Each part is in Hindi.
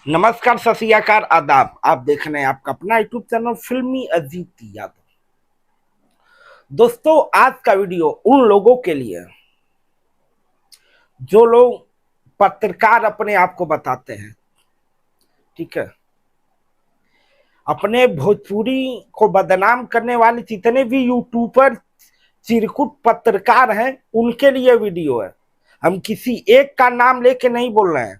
नमस्कार, सत श्री अकाल, आदाब। आप देख रहे हैं आपका अपना यूट्यूब चैनल फिल्मी अजीत यादव। दोस्तों, आज का वीडियो उन लोगों के लिए है जो लोग पत्रकार अपने आप को बताते हैं। ठीक है, अपने भोजपुरी को बदनाम करने वाले जितने भी यूट्यूबर चिरकुट पत्रकार हैं उनके लिए वीडियो है। हम किसी एक का नाम लेके नहीं बोल रहे हैं,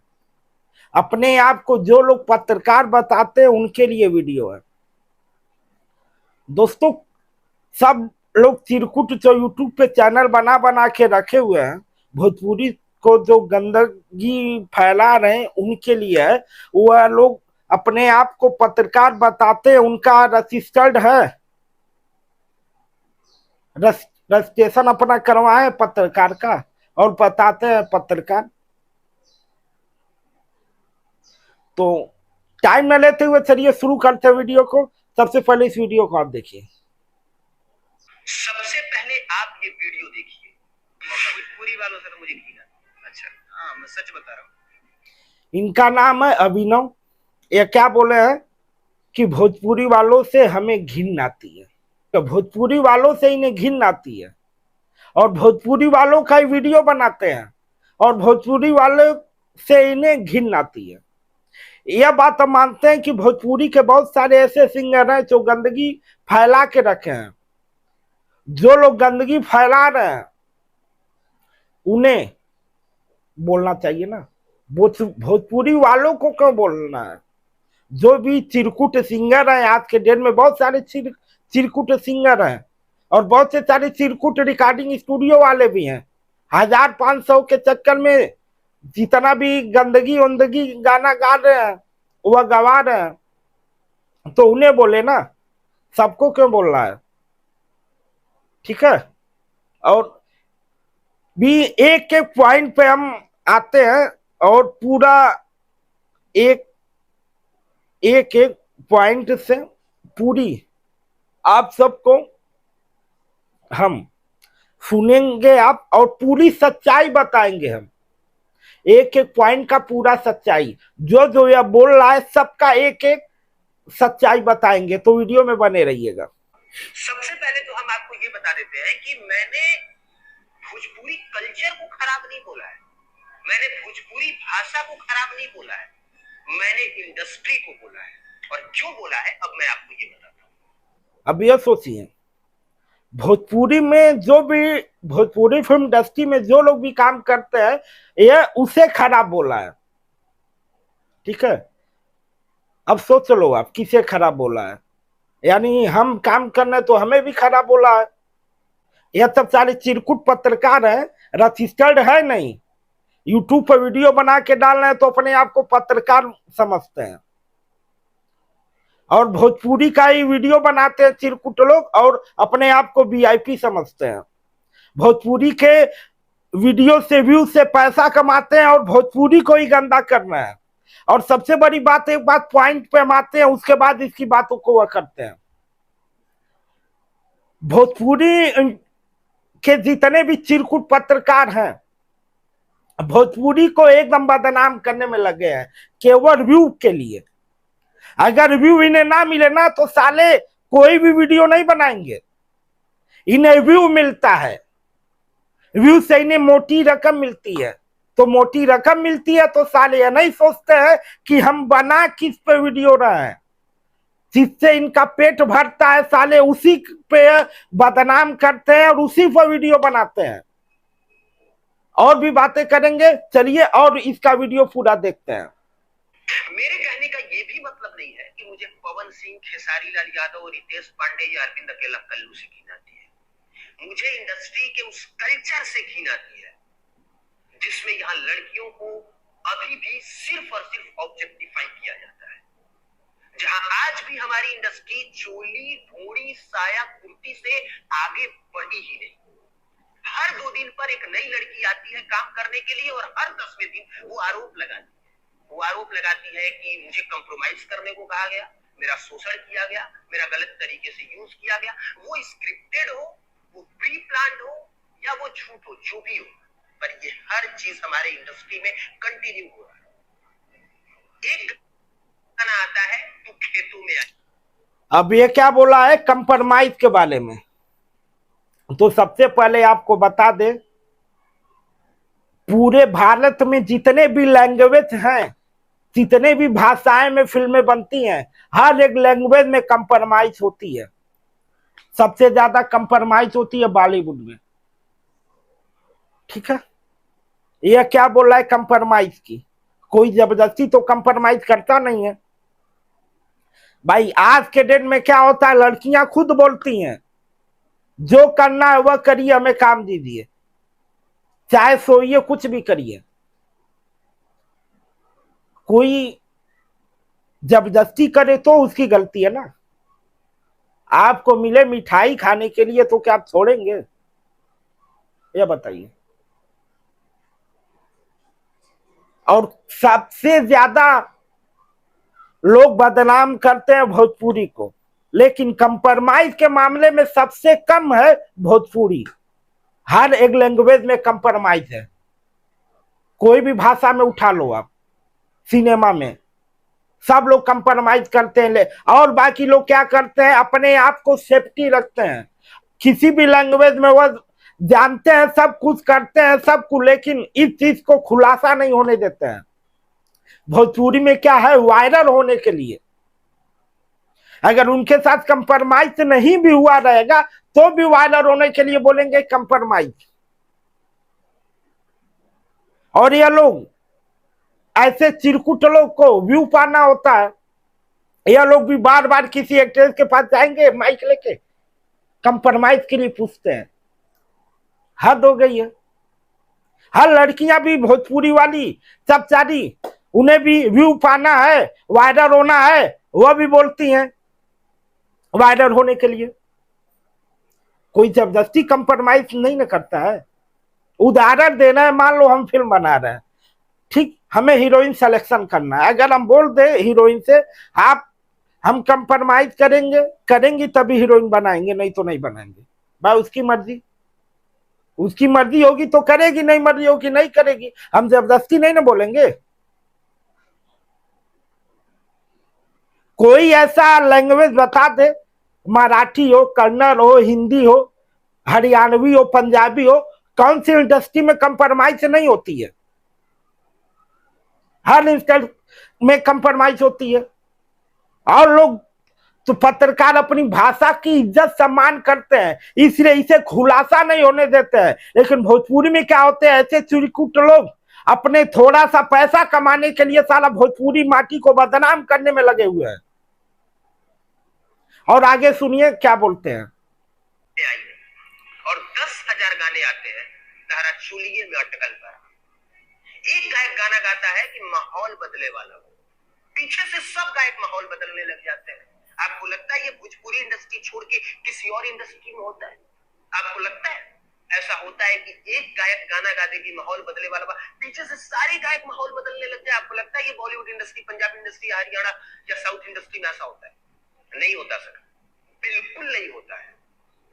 अपने आप को जो लोग पत्रकार बताते हैं उनके लिए वीडियो है। दोस्तों, सब लोग चिरकुट जो यूट्यूब पे चैनल बना बना के रखे हुए हैं, भोजपुरी को जो गंदगी फैला रहे हैं उनके लिए है। वह लोग अपने आप को पत्रकार बताते हैं, उनका रजिस्टर्ड है, रजिस्ट्रेशन अपना करवाए पत्रकार का और बताते हैं पत्रकार। तो टाइम न लेते हुए चलिए शुरू करते हैं वीडियो को। सबसे पहले इस वीडियो को आप देखिए। सबसे पहले आप ये वीडियो देखिए। भोजपुरी वालों से तो मुझे घृणा। अच्छा, हाँ, मैं सच बता रहा हूँ। इनका नाम है अभिनव। ये क्या बोले हैं कि भोजपुरी वालों से हमें घिन आती है। तो भोजपुरी वालों से इन्हें घिन आती है और भोजपुरी वालों का ही वीडियो बनाते हैं और भोजपुरी वालों से इन्हें घिन आती है। यह बात हम मानते हैं कि भोजपुरी के बहुत सारे ऐसे सिंगर हैं जो गंदगी फैला के रखे हैं। जो लोग गंदगी फैला रहे हैं उन्हें बोलना चाहिए ना। भोजपुरी वालों को क्यों बोलना है? जो भी चिरकुट सिंगर हैं, आज के डेट में बहुत सारे चिरकुट सिंगर हैं और बहुत से सारे चिरकुट रिकॉर्डिंग स्टूडियो वाले भी हैं। 1,000-500 के चक्कर में जितना भी गंदगी वंदगी गाना गा रहे हैं वह गवा रहे हैं, तो उन्हें बोले ना, सबको क्यों बोल रहा है? ठीक है, और भी एक एक पॉइंट पे हम आते हैं और पूरा एक एक एक पॉइंट से पूरी आप सबको हम सुनेंगे आप और पूरी सच्चाई बताएंगे। हम एक एक पॉइंट का पूरा सच्चाई, जो जो यह बोल रहा है सबका एक एक सच्चाई बताएंगे, तो वीडियो में बने रहिएगा। सबसे पहले तो हम आपको ये बता देते हैं कि मैंने भोजपुरी कल्चर को खराब नहीं बोला है, मैंने भोजपुरी भाषा को खराब नहीं बोला है, मैंने इंडस्ट्री को बोला है। और क्यों बोला है अब मैं आपको ये बताता हूँ। अब यह सोचिए, भोजपुरी में जो भी भोजपुरी फिल्म इंडस्ट्री में जो लोग भी काम करते हैं यह उसे खराब बोला है। ठीक है, अब सोच लो आप किसे खराब बोला है। यानी हम काम करने तो हमें भी खराब बोला है। यह सब सारे चिरकुट पत्रकार है, रजिस्टर्ड है नहीं, यूट्यूब पर वीडियो बना के डाल रहे हैं तो अपने आप को पत्रकार समझते हैं और भोजपुरी का ही वीडियो बनाते हैं चिरकुट लोग और अपने आप को वीआईपी समझते हैं। भोजपुरी के वीडियो से व्यू से पैसा कमाते हैं और भोजपुरी को ही गंदा करना है। और सबसे बड़ी बात, एक बात पॉइंट पे हम आते हैं, उसके बाद इसकी बातों को वह करते हैं। भोजपुरी के जितने भी चिरकुट पत्रकार हैं भोजपुरी को एकदम बदनाम करने में लगे हैं केवल व्यू के लिए। अगर व्यू इन्हें ना मिले ना तो साले कोई भी वीडियो नहीं बनाएंगे। इन्हें व्यू मिलता है, व्यू से इन्हें मोटी रकम मिलती है, तो मोटी रकम मिलती है तो साले ये नहीं सोचते हैं कि हम बना किस पे वीडियो रहे हैं, जिससे इनका पेट भरता है, साले उसी पे बदनाम करते हैं और उसी पर वीडियो बनाते हैं। और भी बातें करेंगे, चलिए और इसका वीडियो पूरा देखते हैं। मेरे कहने का ये भी मतलब नहीं है कि मुझे पवन सिंह, खेसारी लाल यादव, रितेश पांडे या अरविंद अकेला कल्लू से घृणा आती है। मुझे इंडस्ट्री के उस कल्चर से घृणा आती है जिसमें यहाँ लड़कियों को अभी भी सिर्फ और सिर्फ ऑब्जेक्टिफाई किया जाता है, जहां आज भी हमारी इंडस्ट्री चोली, ढोड़ी, साया, कुर्ती से आगे बढ़ी ही नहीं। हर 2 दिन पर एक नई लड़की आती है काम करने के लिए और हर 10वें दिन वो आरोप लगाती है कि मुझे कंप्रोमाइज करने को कहा गया, मेरा शोषण किया गया, मेरा गलत तरीके से यूज किया गया। वो स्क्रिप्टेड हो, वो प्री प्लान्ड हो या वो झूठ हो, जो भी हो, पर ये हर चीज हमारे इंडस्ट्री में कंटिन्यू हो रहा है। एक अब ये क्या बोला है कंप्रोमाइज के बारे में, तो सबसे पहले आपको बता दें, पूरे भारत में जितने भी लैंग्वेज हैं, जितने भी भाषाएं में फिल्में बनती हैं, हर एक लैंग्वेज में कंप्रोमाइज होती है। सबसे ज्यादा कंप्रोमाइज होती है बॉलीवुड में, ठीक है। यह क्या बोल रहा है कंप्रोमाइज की, कोई जबरदस्ती तो कंप्रोमाइज करता नहीं है भाई। आज के डेट में क्या होता है, लड़कियां खुद बोलती हैं जो करना है वह करिए, हमें काम दीजिए, चाहे सोइए कुछ भी करिए। कोई जबरदस्ती करे तो उसकी गलती है ना। आपको मिले मिठाई खाने के लिए तो क्या आप छोड़ेंगे, ये बताइए। और सबसे ज्यादा लोग बदनाम करते हैं भोजपुरी को, लेकिन कंप्रोमाइज के मामले में सबसे कम है भोजपुरी। हर एक लैंग्वेज में कंप्रोमाइज है, कोई भी भाषा में उठा लो आप, सिनेमा में सब लोग कंप्रोमाइज करते हैं। और बाकी लोग क्या करते हैं, अपने आप को सेफ्टी रखते हैं, किसी भी लैंग्वेज में वह जानते हैं, सब कुछ करते हैं सब कुछ, लेकिन इस चीज को खुलासा नहीं होने देते हैं। भोजपुरी में क्या है, वायरल होने के लिए, अगर उनके साथ कंप्रोमाइज नहीं भी हुआ रहेगा तो भी वायरल होने के लिए बोलेंगे कंप्रोमाइज। और ये लोग ऐसे चिरकुट लोग को व्यू पाना होता है, यह लोग भी बार बार किसी एक्ट्रेस के पास जाएंगे माइक लेके, कंप्रोमाइज के लिए पूछते हैं। हद हो गई है। हर लड़कियां भी भोजपुरी वाली सब चारी, उन्हें भी व्यू पाना है, वायरल होना है, वह भी बोलती हैं वायरल होने के लिए। कोई जबरदस्ती कंप्रोमाइज नहीं ना करता है। उदाहरण देना है, मान लो हम फिल्म बना रहे हैं, ठीक, हमें हीरोइन सिलेक्शन करना है, अगर हम बोल दे हीरोइन से आप हम कंप्रोमाइज करेंगी तभी हीरोइन बनाएंगे, नहीं तो नहीं बनाएंगे। भाई उसकी मर्जी, उसकी मर्जी होगी तो करेगी, नहीं मर्जी होगी नहीं करेगी, हम जबरदस्ती नहीं ना बोलेंगे। कोई ऐसा लैंग्वेज बता दे, मराठी हो, कन्नड़ हो, हिंदी हो, हरियाणवी हो, पंजाबी हो, कौन सी इंडस्ट्री में कंप्रोमाइज नहीं होती है। हर इंडस्ट्री में कंप्रोमाइज होती है। और लोग तो पत्रकार अपनी भाषा की इज्जत सम्मान करते हैं, इसलिए इसे खुलासा नहीं होने देते हैं। लेकिन भोजपुरी में क्या होते हैं, ऐसे चुरकुट लोग अपने थोड़ा सा पैसा कमाने के लिए साला भोजपुरी माटी को बदनाम करने में लगे हुए हैं। और आगे सुनिए क्या बोलते हैं। और 10,000 गाने आते हैं तारा चुलिए में अटकल पर। एक गायक गाना गाता है कि माहौल बदले वाला हो, पीछे से सब गायक माहौल बदलने लग जाते हैं। आपको लगता है ये भोजपुरी इंडस्ट्री छोड़ के किसी और इंडस्ट्री में होता है? आपको लगता है ऐसा होता है कि एक गायक गाना गा देगी माहौल बदले वाला, पीछे से सारे गायक माहौल बदलने लग जाए? आपको लगता है ये बॉलीवुड इंडस्ट्री, पंजाबी इंडस्ट्री, हरियाणा या साउथ इंडस्ट्री में ऐसा होता है? नहीं होता सर, बिल्कुल नहीं होता है।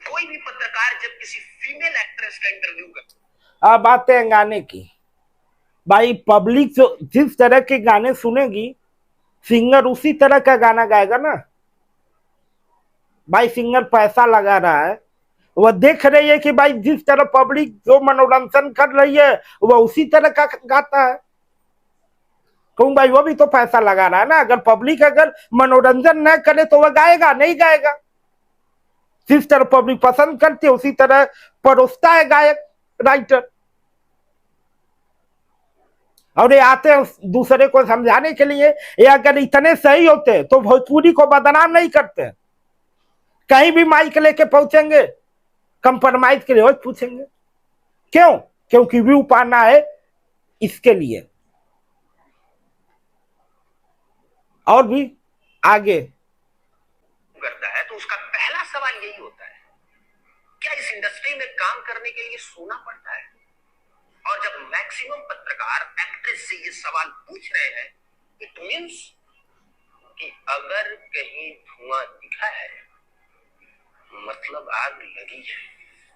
कोई भी पत्रकार जब किसी फीमेल एक्ट्रेस का इंटरव्यू करता, अब आते हैं गाने की। भाई पब्लिक जो जिस तरह के गाने सुनेगी, सिंगर उसी तरह का गाना गाएगा ना। भाई सिंगर पैसा लगा रहा है, वह देख रही है कि भाई जिस तरह पब्लिक जो मनोरंजन कर रही है वह उसी तरह का गाता है। क्यों भाई, वो भी तो पैसा लगा रहा है ना। अगर पब्लिक अगर मनोरंजन न करे तो वह गाएगा नहीं गाएगा। जिस तरह पब्लिक पसंद करती है उसी तरह परोसता है गायक, राइटर। और ये आते हैं दूसरे को समझाने के लिए, ये अगर इतने सही होते तो भोजपुरी को बदनाम नहीं करते। कहीं भी माइक लेके पहुंचेंगे कंप्रोमाइज के लिए पूछेंगे क्यों, क्योंकि व्यू पाना है इसके लिए। और भी आगे करता है तो उसका पहला सवाल यही होता है, क्या इस इंडस्ट्री में काम करने के लिए सोना पड़ता है? और जब मैक्सिमम पत्रकार एक्ट्रेस से ये सवाल पूछ रहे हैं, इट मींस कि अगर कहीं धुआं दिखा है मतलब आग लगी है,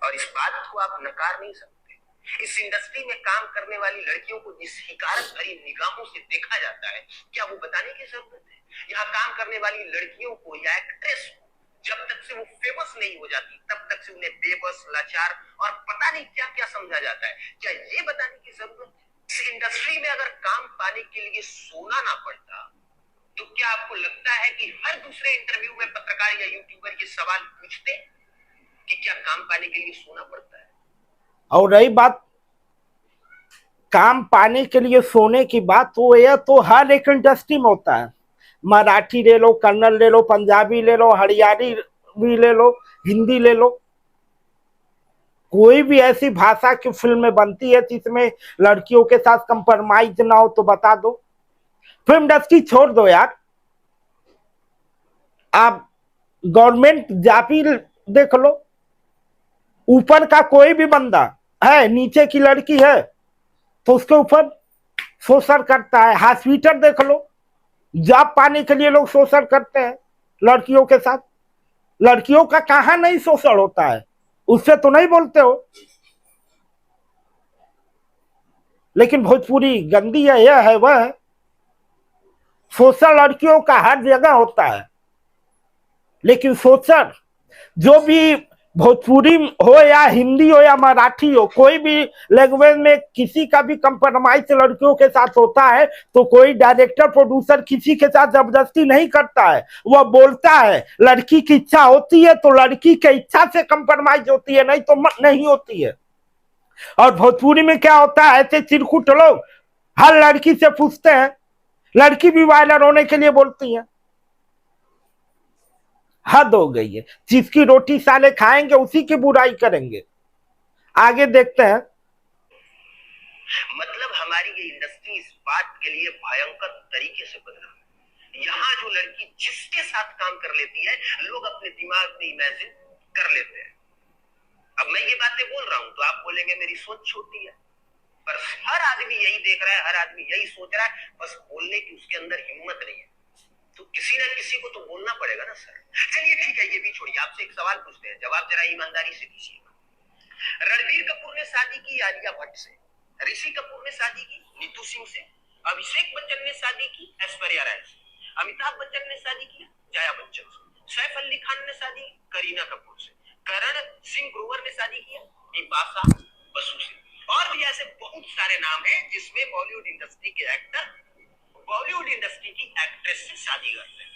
और इस बात को आप नकार नहीं सकते। इस इंडस्ट्री में काम करने वाली लड़कियों को जिस हिकारत भरी निगाहों से देखा जाता है, क्या वो बताने की जरूरत है? यहाँ काम करने वाली लड़कियों को या एक्ट्रेस को जब तक से वो फेमस नहीं हो जाती तब तक से उन्हें बेबस, लाचार और पता नहीं क्या क्या समझा जाता है। क्या ये बताने की जरूरत है? इस इंडस्ट्री में अगर काम पाने के लिए सोना ना पड़ता तो क्या आपको लगता है कि हर दूसरे इंटरव्यू में पत्रकार या यूट्यूबर ये सवाल पूछते कि क्या काम पाने के लिए सोना पड़ता है? और रही बात काम पाने के लिए सोने की बात, तो यह तो हर एक इंडस्ट्री में होता है। मराठी ले लो, कन्नड़ ले लो, पंजाबी ले लो, हरियाणी भी ले लो, हिंदी ले लो, कोई भी ऐसी भाषा की फिल्में बनती है जिसमें लड़कियों के साथ कंप्रोमाइज ना हो तो बता दो। फिल्म इंडस्ट्री छोड़ दो यार, आप गवर्नमेंट जापी देख लो, ऊपर का कोई भी बंदा है, नीचे की लड़की है तो उसके ऊपर शोषण करता है। हॉस्पिटल देख लो, जॉब पाने के लिए लोग शोषण करते हैं लड़कियों के साथ। लड़कियों का कहां नहीं शोषण होता है, उससे तो नहीं बोलते हो। लेकिन भोजपुरी गंदी है, यह है वह शोषण लड़कियों का हर जगह होता है। लेकिन शोषण जो भी भोजपुरी हो या हिंदी हो या मराठी हो, कोई भी लैंग्वेज में किसी का भी कंप्रोमाइज लड़कियों के साथ होता है तो कोई डायरेक्टर प्रोड्यूसर किसी के साथ जबरदस्ती नहीं करता है। वह बोलता है लड़की की इच्छा होती है तो लड़की की इच्छा से कंप्रोमाइज होती है, नहीं तो नहीं होती है। और भोजपुरी में क्या होता है, ऐसे चिरकुट लोग हर लड़की से पूछते हैं, लड़की भी वायरल होने के लिए बोलती है। हद हो गई है, जिसकी रोटी साले खाएंगे उसी की बुराई करेंगे। आगे देखते हैं। मतलब हमारी ये इंडस्ट्री इस बात के लिए भयंकर तरीके से बदनाम है। यहाँ जो लड़की जिसके साथ काम कर लेती है लोग अपने दिमाग में इमेजिन कर लेते हैं। अब मैं ये बातें बोल रहा हूं तो आप बोलेंगे मेरी सोच छोटी है, पर हर आदमी यही देख रहा है, हर आदमी यही सोच रहा है, बस बोलने की उसके अंदर हिम्मत नहीं है। तो किसी ना किसी को तो बोलना पड़ेगा ना सर। चलिए ठीक है, ये भी छोड़िए, आपसे एक सवाल पूछते हैं, जवाब जरा ईमानदारी से दीजिएगा। रणबीर कपूर ने शादी की आलिया भट्ट से, ऋषि कपूर ने शादी की नीतू सिंह से, अभिषेक बच्चन ने शादी की ऐश्वर्या राय से, अमिताभ बच्चन ने शादी की जया बच्चन से, सैफ अली खान ने शादी की करीना कपूर से, करण सिंह ग्रोवर ने शादी किया बिपाशा बसु से, और भी ऐसे बहुत सारे नाम हैं जिसमें बॉलीवुड इंडस्ट्री के एक्टर बॉलीवुड इंडस्ट्री की एक्ट्रेस से शादी करते हैं।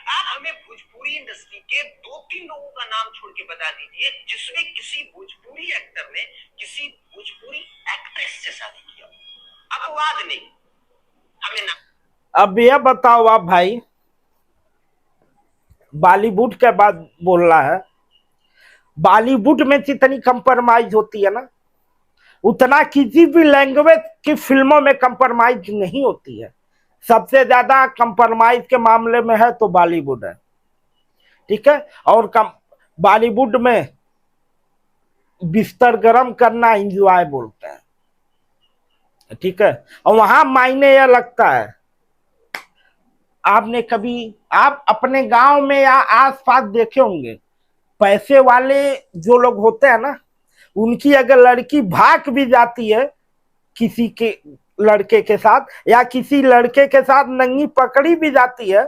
आप हमें भोजपुरी इंडस्ट्री के 2-3 लोगों का नाम छोड़ के बता दीजिए जिसमें किसी भोजपुरी एक्टर ने किसी भोजपुरी एक्ट्रेस से शादी किया। अपवाद नहीं, हमें ना। अब यह बताओ आप भाई, बॉलीवुड के बाद बोल रहा है, बॉलीवुड में जितनी कंप्रोमाइज होती है ना, उतना किसी भी लैंग्वेज की फिल्मों में कंप्रोमाइज नहीं होती है। सबसे ज्यादा कंप्रोमाइज के मामले में है तो बॉलीवुड है, ठीक है। और बॉलीवुड में बिस्तर गरम करना एंजॉय बोलते हैं, ठीक है। और वहां मायने यह लगता है, आपने कभी आप अपने गांव में या आसपास देखे होंगे, पैसे वाले जो लोग होते हैं ना, उनकी अगर लड़की भाग भी जाती है किसी के लड़के के साथ या किसी लड़के के साथ नंगी पकड़ी भी जाती है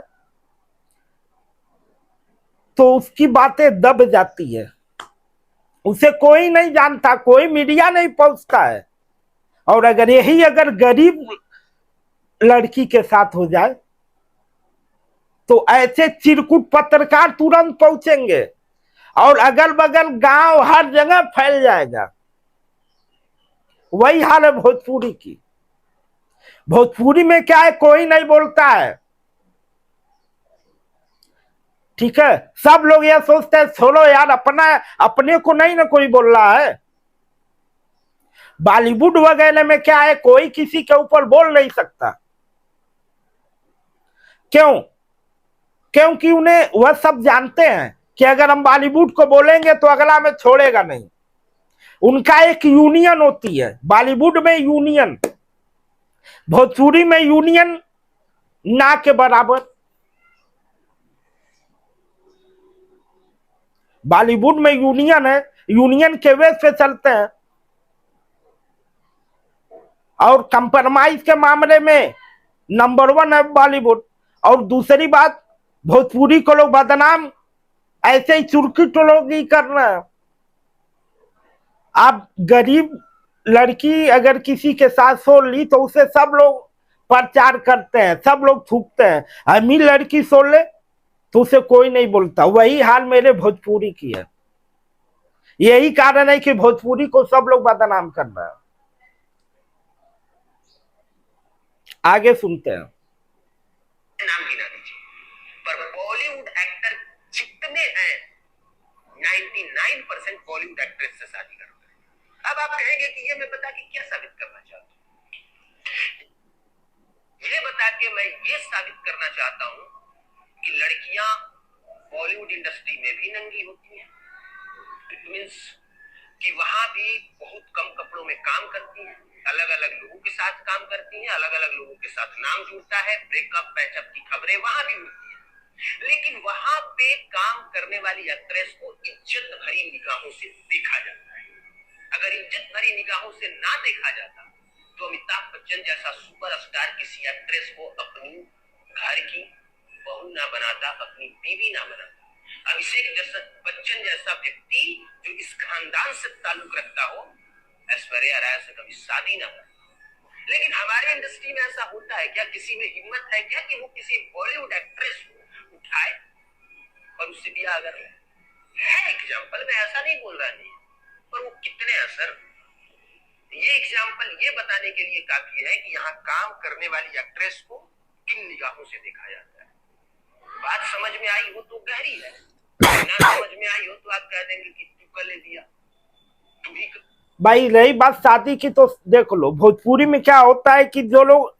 तो उसकी बातें दब जाती है, उसे कोई नहीं जानता, कोई मीडिया नहीं पहुंचता है। और अगर यही अगर गरीब लड़की के साथ हो जाए तो ऐसे चिरकुट पत्रकार तुरंत पहुंचेंगे और अगल बगल गांव हर जगह फैल जाएगा। वही हाल है भोजपुरी की। भोजपुरी में क्या है, कोई नहीं बोलता है, ठीक है। सब लोग यह सोचते हैं छोड़ो यार, अपने को नहीं ना कोई बोल रहा है। बॉलीवुड वगैरह में क्या है, कोई किसी के ऊपर बोल नहीं सकता। क्यों? क्योंकि उन्हें वह सब जानते हैं कि अगर हम बॉलीवुड को बोलेंगे तो अगला में छोड़ेगा नहीं। उनका एक यूनियन होती है, बॉलीवुड में यूनियन, भोजपुरी में यूनियन ना के बराबर। बॉलीवुड में यूनियन है, यूनियन के बेस पे चलते हैं। और कंप्रोमाइज के मामले में नंबर 1 है बॉलीवुड। और दूसरी बात, भोजपुरी को लोग बदनाम ऐसे ही चुरकी तो लोग ही कर रहे हैं। आप गरीब लड़की अगर किसी के साथ सो ली तो उसे सब लोग प्रचार करते हैं, सब लोग थूकते हैं। अमीर लड़की सो ले तो उसे कोई नहीं बोलता। वही हाल मेरे भोजपुरी की है। यही कारण है कि भोजपुरी को सब लोग बदनाम कर रहे हैं। आगे सुनते हैं। नाम गिना दीजिए, पर बॉलीवुड एक्टर जितने हैं 99% बॉलीवुड एक्ट्रेस से शादी कर रहे हैं। अब आप कहेंगे कि ये मैं बता के क्या साबित करना चाहता हूं? ये बता के मैं ये साबित करना चाहता हूं कि लड़कियां बॉलीवुड इंडस्ट्री में भी नंगी होती हैं। इट मींस कि वहां भी बहुत कम कपड़ों में काम करती हैं, अलग अलग लोगों के साथ काम करती हैं, अलग अलग लोगों के साथ नाम जुड़ता है, ब्रेकअप पैचअप की खबरें वहां भी होती हैं। लेकिन वहां पे काम करने वाली एक्ट्रेस को इज्जत भरी निगाहों से देखा जाता है। अगर इज्जत भरी निगाहों से ना देखा जाता तो अमिताभ बच्चन जैसा सुपरस्टार किसी एक्ट्रेस को अपनी घर की बहू ना बनाता, अपनी बीवी ना बनाता। अभिषेक जैसा बच्चन जैसा व्यक्ति जो इस खानदान से ताल्लुक रखता हो, ऐश्वर्या राय से कभी शादी ना करे। लेकिन हमारे इंडस्ट्री में ऐसा होता है क्या? किसी में हिम्मत है क्या कि वो किसी बॉलीवुड एक्ट्रेस को उठाए और उससे ब्याह कर ले? है एग्जाम्पल, मैं ऐसा नहीं बोल रहा नहीं, पर वो कितने हैं सर? ये एग्जाम्पल ये बताने के लिए काफी है कि यहाँ काम करने वाली एक्ट्रेस को किन निगाहों से देखा जाता है। बात समझ में आई हो तो गहरी है, ना समझ में आई हो तो आप कह देंगे कि तू कर ले दिया, तू ही भाई रही बात शादी की तो देख लो, भोजपुरी में क्या होता है कि जो लोग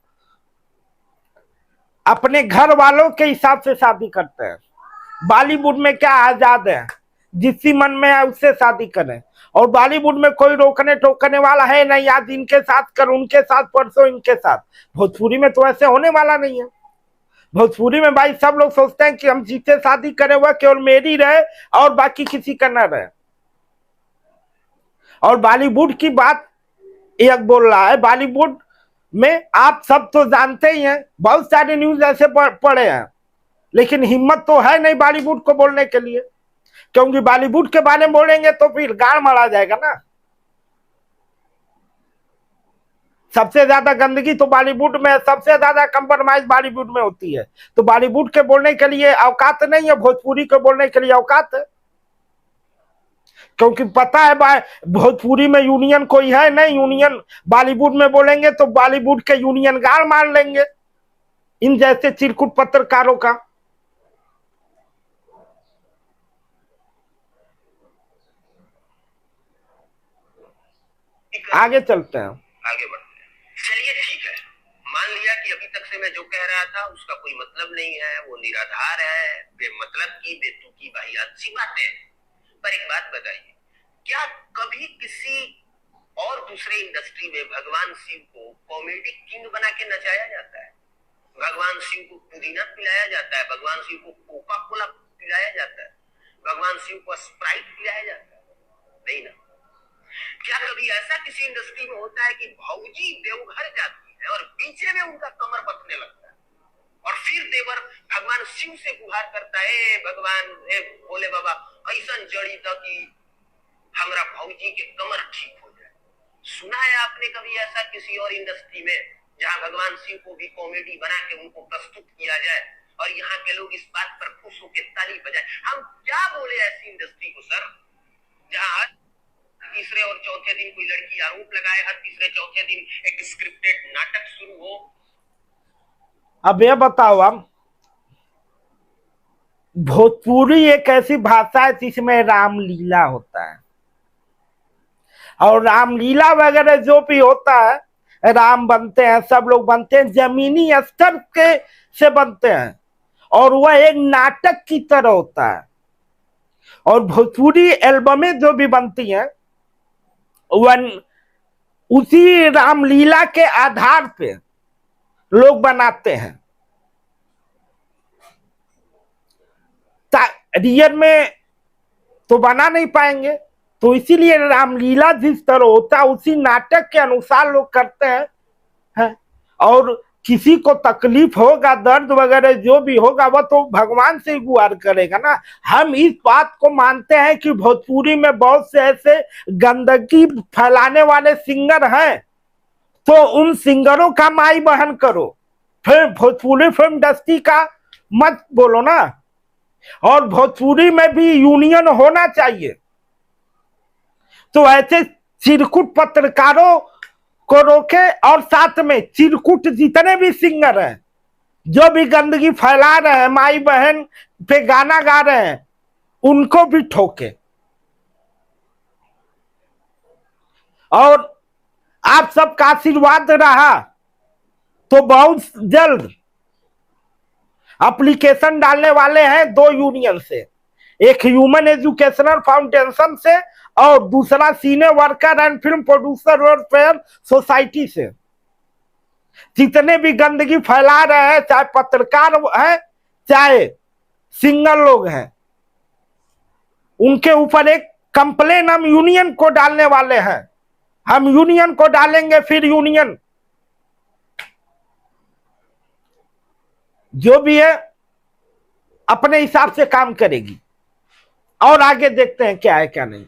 अपने घर वालों के हिसाब से शादी करते हैं। बॉलीवुड में क्या आजाद है, जिसकी मन में है उससे शादी करें, और बॉलीवुड में कोई रोकने टोकने वाला है नहीं, आज इनके साथ कर, उनके साथ परसों इनके साथ। भोजपुरी में तो ऐसे होने वाला नहीं है। भोजपुरी में भाई सब लोग सोचते हैं कि हम जिससे शादी करें वह केवल मेरी रहे और बाकी किसी का न रहे। और बॉलीवुड की बात एक बोल रहा है, बॉलीवुड में आप सब तो जानते ही हैं, बहुत सारे न्यूज ऐसे पड़े हैं, लेकिन हिम्मत तो है नहीं बॉलीवुड को बोलने के लिए, क्योंकि बॉलीवुड के बारे में बोलेंगे तो फिर गाड़ मारा जाएगा ना। सबसे ज्यादा गंदगी तो बॉलीवुड में, सबसे ज्यादा कंप्रोमाइज बॉलीवुड में होती है। तो बॉलीवुड के बोलने के लिए औकात नहीं है, भोजपुरी के बोलने के लिए औकात है, क्योंकि पता है भोजपुरी में यूनियन कोई है नहीं। यूनियन बॉलीवुड में बोलेंगे तो बॉलीवुड के यूनियन गाड़ मार लेंगे इन जैसे चिरकुट पत्रकारों का। आगे चलते हैं, आगे बढ़ते हैं। चलिए ठीक है, मान लिया कि अभी तक से मैं जो कह रहा था उसका कोई मतलब नहीं है, वो निराधार है, बेमतलब की बेतुकी वाहियात सी बातें हैं। पर एक बात बताइए, क्या कभी किसी और दूसरे इंडस्ट्री में भगवान शिव को कॉमेडी किंग बना के नचाया जाता है? भगवान शिव को पुदीना पिलाया जाता है, भगवान शिव को कोका कोला पिलाया जाता है, भगवान शिव को स्प्राइट पिलाया जाता है? नहीं ना। क्या कभी ऐसा किसी इंडस्ट्री में होता है कि भौजी देवघर जाती है और पीछे में उनका कमर बथने लगता है और फिर देवर भगवान शिव से गुहार करता है, भगवान हे भोले बाबा ऐसा जड़ी था कि हमारा भौजी के कमर ठीक हो जाए? सुना है आपने कभी ऐसा किसी और इंडस्ट्री में जहां भगवान शिव को भी कॉमेडी बना के उनको प्रस्तुत किया जाए और यहाँ के लोग इस बात पर खुश होकर ताली बजाए? हम क्या बोले ऐसी इंडस्ट्री को सर, जहां तीसरे और चौथे दिन कोई लड़की आरोप लगाए, हर तीसरे चौथे दिन एक स्क्रिप्टेड नाटक शुरू हो? अब ये बताओ, हम भोजपुरी एक ऐसी भाषा है जिसमें रामलीला होता है, और रामलीला वगैरह जो भी होता है, राम बनते हैं, सब लोग बनते हैं, जमीनी स्तर के से बनते हैं, और वह एक नाटक की तरह होता है। और भोजपुरी एल्बमें जो भी बनती हैं वह उसी रामलीला के आधार पे लोग बनाते हैं। रियल में तो बना नहीं पाएंगे, तो इसीलिए रामलीला जिस तरह होता है उसी नाटक के अनुसार लोग करते हैं, और किसी को तकलीफ होगा, दर्द वगैरह जो भी होगा वह तो भगवान से ही गुहार करेगा ना। हम इस बात को मानते हैं कि भोजपुरी में बहुत से ऐसे गंदगी फैलाने वाले सिंगर हैं, तो उन सिंगरों का माई बहन करो, फिर भोजपुरी फिल्म इंडस्ट्री का मत बोलो ना। और भोजपुरी में भी यूनियन होना चाहिए। तो ऐसे चिरकुट पत्रकारों को रोके और साथ में चिरकुट जितने भी सिंगर हैं जो भी गंदगी फैला रहे हैं, माई बहन पे गाना गा रहे हैं, उनको भी ठोके। और आप सबका आशीर्वाद रहा तो बहुत जल्द एप्लीकेशन डालने वाले हैं 2 यूनियन से, एक ह्यूमन एजुकेशनल फाउंडेशन से और दूसरा सीने worker and film producer welfare society से। जितने भी गंदगी फैला रहे हैं, चाहे पत्रकार हैं चाहे सिंगर लोग हैं, उनके ऊपर एक कंप्लेन हम यूनियन को डालने वाले हैं। हम यूनियन को डालेंगे, फिर यूनियन जो भी है अपने हिसाब से काम करेगी और आगे देखते हैं क्या है क्या नहीं।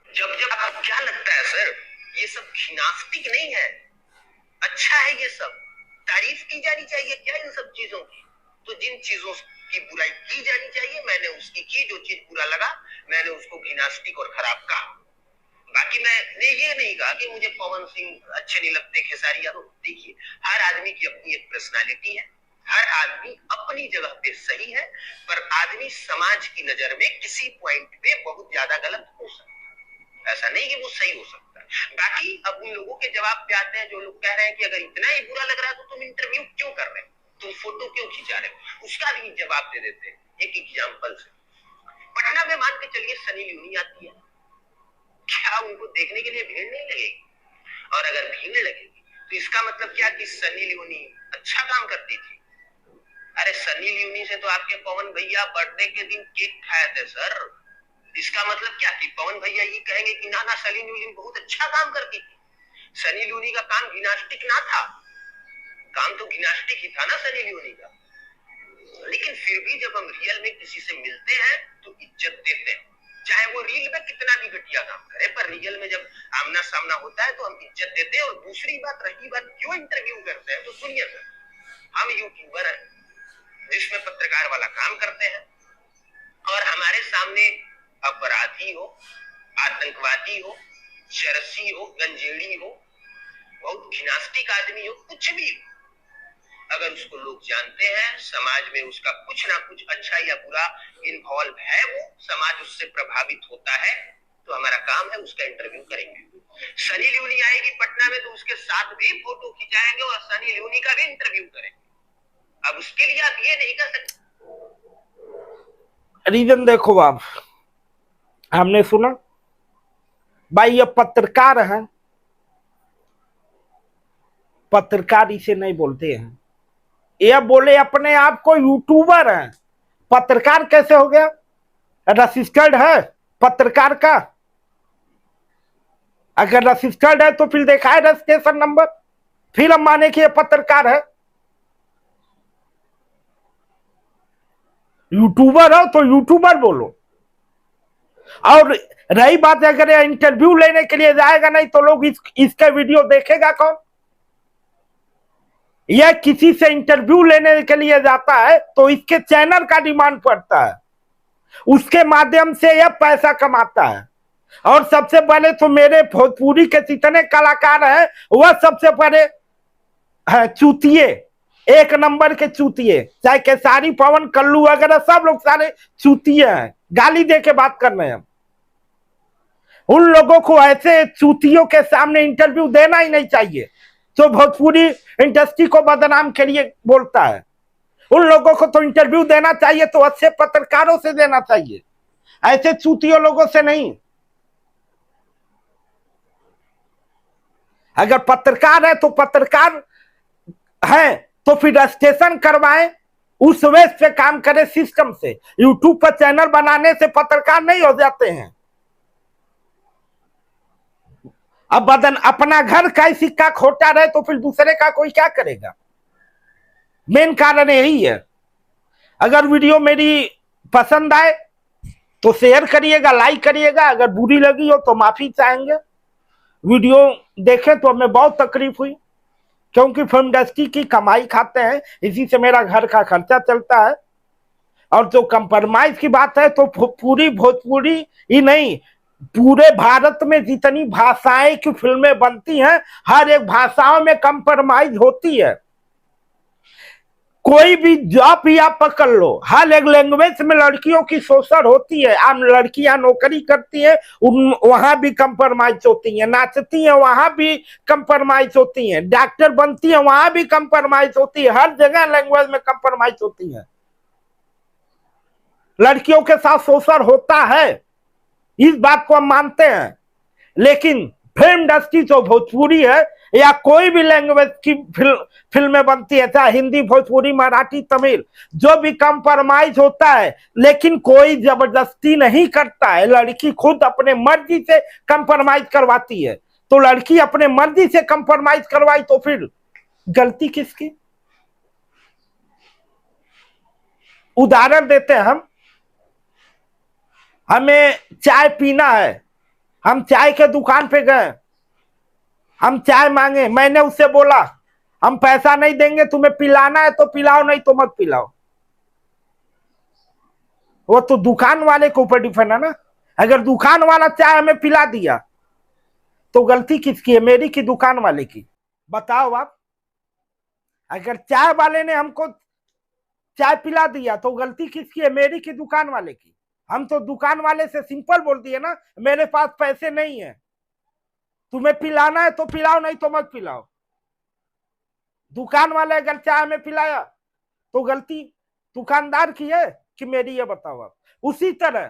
जब जब आपको क्या लगता है सर, ये सब घिनास्टिक नहीं है, अच्छा है, ये सब तारीफ की जानी चाहिए क्या इन सब चीजों की? तो जिन चीजों की बुराई की जानी चाहिए मैंने उसकी की, जो चीज बुरा लगा मैंने उसको घिनास्टिक और खराब कहा। बाकी मैंने ये नहीं कहा कि मुझे पवन सिंह अच्छे नहीं लगते, खेसारी यादव। देखिए, हर आदमी की अपनी एक पर्सनालिटी है, हर आदमी अपनी जगह पे सही है, पर आदमी समाज की नजर में किसी पॉइंट पे बहुत ज्यादा गलत हो सकता है, ऐसा नहीं कि वो सही हो सकता है। बाकी अब उन लोगों के जवाब पे आते हैं जो लोग कह रहे हैं कि अगर इतना ही बुरा लग रहा है तो तुम इंटरव्यू क्यों कर रहे हो, तुम फोटो क्यों खिंचा रहे हो, उसका भी जवाब दे देते हैं एक एग्जाम्पल से। पटना में मान के चलिए सनी लियोनी आती है, क्या उनको देखने के लिए भीड़ नहीं लगेगी? और अगर भीड़ लगेगी तो इसका मतलब क्या कि सनी लियोनी अच्छा काम करती थी? अरे सनी लियोनी से तो आपके पवन भैया बर्थडे के दिन केक खाए थे सर। इसका मतलब क्या कि पवन भैया ये कहेंगे कि ना ना सनी लियोनी बहुत अच्छा काम करती थी? सनी लियोनी का काम गिनास्टिक ना था, काम तो गिनास्टिक ही था ना सनी लियोनी का। लेकिन फिर भी जब हम रियल में किसी से मिलते हैं तो इज्जत देते हैं, चाहे वो रील में कितना भी घटिया काम करे, पर रियल में जब आमना सामना होता है तो हम इज्जत देते हैं। और दूसरी बात रही बात क्यों इंटरव्यू करते हैं, तो सुनिए सर, हम यूट्यूबर हैं जिसमें पत्रकार वाला काम करते हैं, और हमारे सामने अपराधी हो, आतंकवादी हो, चरसी हो, गंजेड़ी हो, बहुत घिनास्टिक आदमी हो, कुछ भी हो, अगर उसको लोग जानते हैं, समाज में उसका कुछ ना कुछ अच्छा या बुरा इन्वॉल्व है, वो समाज उससे प्रभावित होता है, तो हमारा काम है उसका इंटरव्यू करेंगे। सनी लियोनी आएगी पटना में तो उसके साथ भी फोटो खिंचाएंगे और सनी लियोनी का भी इंटरव्यू करेंगे। अब उसके लिए आप ये नहीं कर सकते। रीजन देखो आप, हमने सुना भाई ये पत्रकार है, पत्रकार इसे नहीं बोलते हैं, ये बोले अपने आप को यूट्यूबर है। पत्रकार कैसे हो गया? रजिस्टर्ड है पत्रकार का? अगर रजिस्टर्ड है तो फिर दिखाए रजिस्ट्रेशन नंबर, फिर हम माने कि ये पत्रकार है। यूट्यूबर हो तो यूट्यूबर बोलो। और रही बात अगर ये इंटरव्यू लेने के लिए जाएगा नहीं तो लोग इसका वीडियो देखेगा कौन? यह किसी से इंटरव्यू लेने के लिए जाता है तो इसके चैनल का डिमांड पड़ता है, उसके माध्यम से यह पैसा कमाता है। और सबसे पहले तो मेरे भोजपुरी के जितने कलाकार हैं वह सबसे पहले है चूतिए, एक नंबर के चूतिए, चाहे खेसारी, पवन, कल्लू वगैरह सब लोग सारे चूतिए हैं, गाली दे के बात कर रहे हैं। उन लोगों को ऐसे चूतियों के सामने इंटरव्यू देना ही नहीं चाहिए जो भोजपुरी इंडस्ट्री को बदनाम के लिए बोलता है। उन लोगों को तो इंटरव्यू देना चाहिए तो अच्छे पत्रकारों से देना चाहिए, ऐसे चूतियों लोगों से नहीं। अगर पत्रकार है तो पत्रकार है तो फिर रजिस्ट्रेशन करवाएं, उस वेस पे काम करे, सिस्टम से। यूट्यूब पर चैनल बनाने से पत्रकार नहीं हो जाते हैं। अब बदन अपना घर का ही सिक्का खोटा रहे तो फिर दूसरे का कोई क्या करेगा? मेन कारण यही है। अगर वीडियो मेरी पसंद आए तो शेयर करिएगा, लाइक करिएगा, अगर बुरी लगी हो तो माफी चाहेंगे। वीडियो देखे तो हमें बहुत तकलीफ हुई, क्योंकि फिल्म इंडस्ट्री की कमाई खाते हैं, इसी से मेरा घर का खर्चा चलता है। और जो कंप्रोमाइज की बात है तो पूरी भोजपुरी ही नहीं, पूरे भारत में जितनी भाषाएं की फिल्में बनती हैं, हर एक भाषाओं में कंप्रोमाइज होती है। कोई भी जॉब भी आप पकड़ लो, हर एक लैंग्वेज में लड़कियों की शोषण होती है। आम लड़कियां नौकरी करती है, वहां भी कंप्रोमाइज होती है, नाचती है वहां भी कंप्रोमाइज होती है, डॉक्टर बनती है वहां भी कंप्रोमाइज होती है, हर जगह लैंग्वेज में कंप्रोमाइज होती है। लड़कियों के साथ शोषण होता है, इस बात को हम मानते हैं। लेकिन फिल्म इंडस्ट्री जो भोजपुरी है या कोई भी लैंग्वेज की फिल्में बनती है, चाहे हिंदी, भोजपुरी, मराठी, तमिल, जो भी कंप्रोमाइज होता है, लेकिन कोई जबरदस्ती नहीं करता है। लड़की खुद अपने मर्जी से कंप्रोमाइज करवाती है। तो लड़की अपने मर्जी से कंप्रोमाइज करवाई तो फिर गलती किसकी? उदाहरण देते हैं हम, हमें चाय पीना है, हम चाय के दुकान पे गए, हम चाय मांगे, मैंने उससे बोला हम पैसा नहीं देंगे, तुम्हें पिलाना है तो पिलाओ, नहीं तो मत पिलाओ। वो तो दुकान वाले के ऊपर डिपेंड है ना। अगर दुकान वाला चाय हमें पिला दिया तो गलती किसकी है? मेरी की दुकान वाले की? बताओ आप। अगर चाय वाले ने हमको चाय पिला दिया तो गलती किसकी है? मेरी की दुकान वाले की? हम तो दुकान वाले से सिंपल बोल दिए ना, मेरे पास पैसे नहीं है, तुम्हें पिलाना है तो पिलाओ, नहीं तो मत पिलाओ। दुकान वाले अगर चाय में पिलाया तो गलती दुकानदार की है कि मेरी? ये बताओ आप। उसी तरह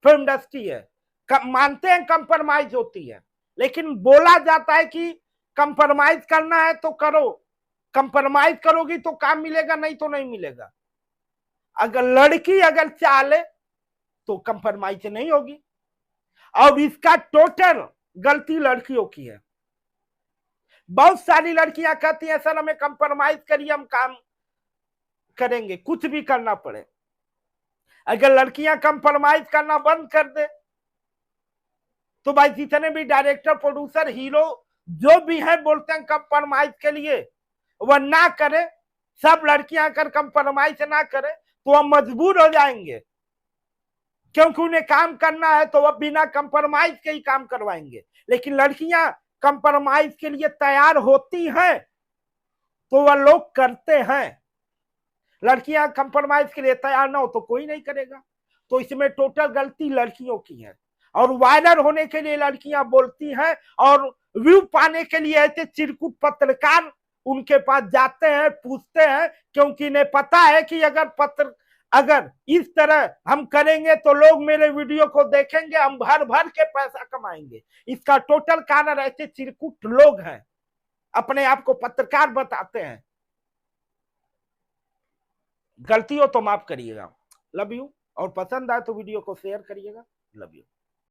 फिल्म इंडस्ट्री है, मानते हैं कंप्रोमाइज होती है, लेकिन बोला जाता है कि कंप्रोमाइज करना है तो करो, कंप्रोमाइज करोगी तो काम मिलेगा, नहीं तो नहीं मिलेगा। अगर लड़की अगर चाहे तो कंप्रोमाइज नहीं होगी। और इसका टोटल गलती लड़कियों की है। बहुत सारी लड़कियां कहती हैं सर हमें कंप्रोमाइज करिए, हम काम करेंगे, कुछ भी करना पड़े। अगर लड़कियां कंप्रोमाइज करना बंद कर दे तो भाई जितने भी डायरेक्टर, प्रोड्यूसर, हीरो जो भी है बोलते हैं कंप्रोमाइज के लिए, वह ना करे। सब लड़कियां अगर कंप्रोमाइज ना करे तो वह मजबूर हो जाएंगे, क्योंकि उन्हें काम करना है तो वह बिना कंप्रोमाइज के ही काम करवाएंगे। लेकिन लड़कियां कंप्रोमाइज के लिए तैयार होती हैं तो वह लोग करते हैं। लड़कियां कंप्रोमाइज के लिए तैयार ना हो तो कोई नहीं करेगा। तो इसमें टोटल गलती लड़कियों की है। और वायरल होने के लिए लड़कियां बोलती हैं, और व्यू पाने के लिए ऐसे चिरकुट पत्रकार उनके पास जाते हैं, पूछते हैं, क्योंकि इन्हें पता है कि अगर इस तरह हम करेंगे तो लोग मेरे वीडियो को देखेंगे, हम भर भर के पैसा कमाएंगे। इसका टोटल कारण ऐसे चिरकुट लोग हैं, अपने आप को पत्रकार बताते हैं। गलती हो तो माफ करिएगा। Love you. और पसंद आए तो वीडियो को शेयर करिएगा। Love you.